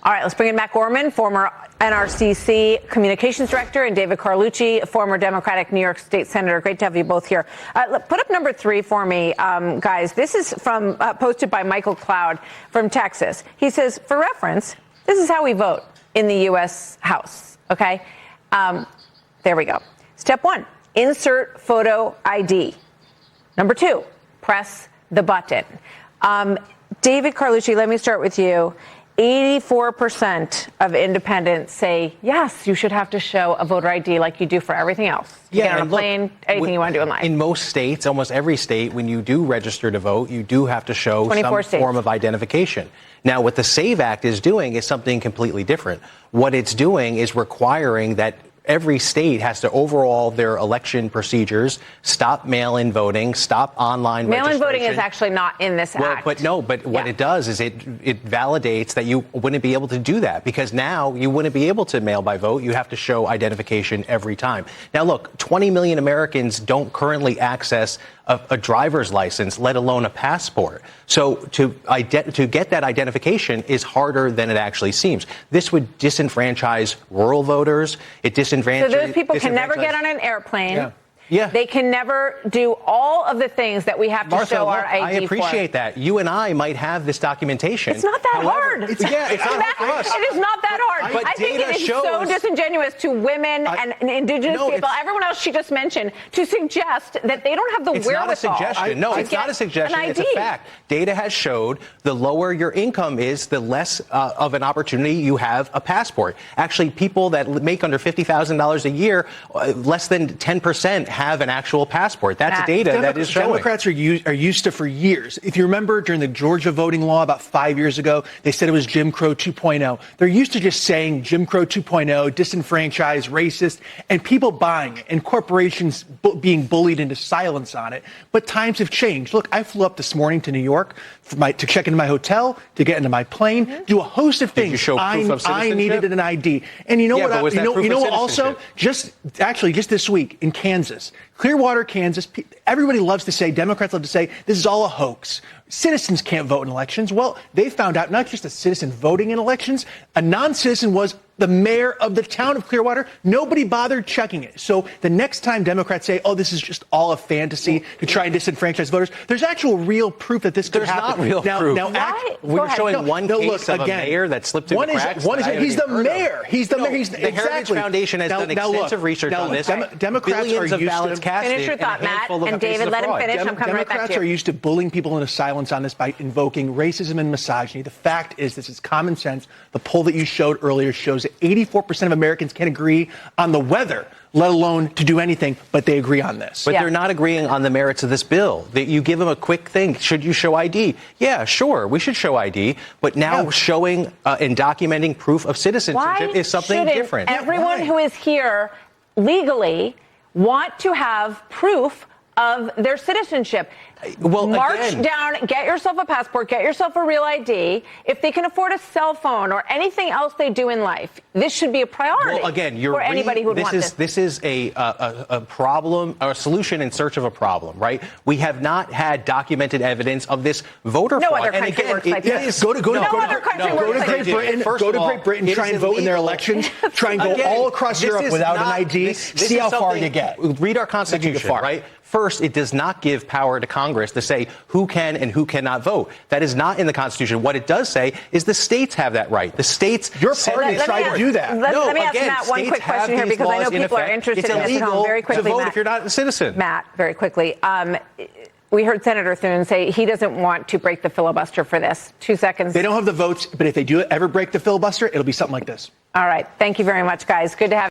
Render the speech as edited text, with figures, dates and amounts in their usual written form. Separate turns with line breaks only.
All right, let's bring in Matt Gorman, former NRCC Communications Director, and David Carlucci, former Democratic New York State Senator. Great to have you both here. Put up number 3 for me, guys. This is from posted by Michael Cloud from Texas. He says, for reference, this is how we vote in the U.S. House. OK, there we go. Step 1, insert photo ID. Number 2, press the button. David Carlucci, let me start with you. 84% of independents say, yes, you should have to show a voter ID like you do for everything else. You get on a plane, anything you want to do in life.
In most states, almost every state, when you do register to vote, you do have to show some form of identification. Now, what the SAVE Act is doing is something completely different. What it's doing is requiring that every state has to overhaul their election procedures, stop mail-in voting, stop online registration.
Mail-in voting is actually not in this act.
But what it does is it validates that you wouldn't be able to do that, because now you wouldn't be able to mail by vote. You have to show identification every time. Now, look, 20 million Americans don't currently access a driver's license, let alone a passport. So to get that identification is harder than it actually seems. This would disenfranchise rural voters. It disenfranchises.
So those people can never get on an airplane.
Yeah. Yeah.
They can never do all of the things that we have to show our ID for.
I appreciate that. You and I might have this documentation.
It's not that hard.
It's not hard for us.
It is not that hard.
But
I think it is so disingenuous to women and indigenous people, everyone else she just mentioned, to suggest that they don't have the wherewithal.
It's not a suggestion. No, it's not a suggestion. It's a fact. Data has showed the lower your income is, the less of an opportunity you have a passport. Actually, people that make under $50,000 a year, less than 10% have an actual passport. That's data that is showing.
Democrats are used to for years. If you remember during the Georgia voting law about 5 years ago, they said it was Jim Crow 2.0. They're used to just saying Jim Crow 2.0, disenfranchised, racist, and people buying it, and corporations being bullied into silence on it. But times have changed. Look, I flew up this morning to New York to check into my hotel, to get into my plane, do a host of things.
Did you show proof of citizenship?
I needed an ID. And you know what? You know what? Also, just this week in Kansas, Clearwater, Kansas, everybody loves to say, Democrats love to say, this is all a hoax. Citizens can't vote in elections. Well, they found out not just a citizen voting in elections, a non-citizen was the mayor of the town of Clearwater. Nobody bothered checking it. So the next time Democrats say, oh, this is just all a fantasy to try and disenfranchise voters, there's actual real proof that this could happen.
There's not real proof. We're showing one case of a mayor that slipped through the cracks.
He's the mayor. He's the mayor.
The Heritage Foundation has done extensive research on this.
Democrats are used to
finish your thought, Matt, and David, let him finish. I'm coming right back to you.
Democrats are used to bullying people into silence on this by invoking racism and misogyny. The fact is, this is common sense. The poll that you showed earlier shows that 84% of Americans can agree on the weather, let alone to do anything, but they agree on this.
But they're not agreeing on the merits of this bill. You give them a quick thing. Should you show ID? Yeah, sure, we should show ID. But now showing and documenting proof of citizenship is something different.
Everyone who is here legally want to have proof of their citizenship.
Well,
march down, get yourself a passport, get yourself a real ID. If they can afford a cell phone or anything else they do in life, this should be a priority for anybody who would want this.
This is a problem, or a solution in search of a problem, right? We have not had documented evidence of this voter fraud.
No other country works like this.
Go to Great Britain, try and vote in their elections, try and go all across Europe without an ID, see how far you get.
Read our Constitution, right? First, it does not give power to Congress to say who can and who cannot vote. That is not in the Constitution. What it does say is the states have that right. The states.
Your party tried to do that.
Let me ask Matt one quick question here, because I know people are interested in this at home. Very quickly,
to vote
Matt,
if you're not a citizen.
Matt, very quickly. We heard Senator Thune say he doesn't want to break the filibuster for this. 2 seconds.
They don't have the votes, but if they do ever break the filibuster, it'll be something like this.
All right. Thank you very much, guys. Good to have you.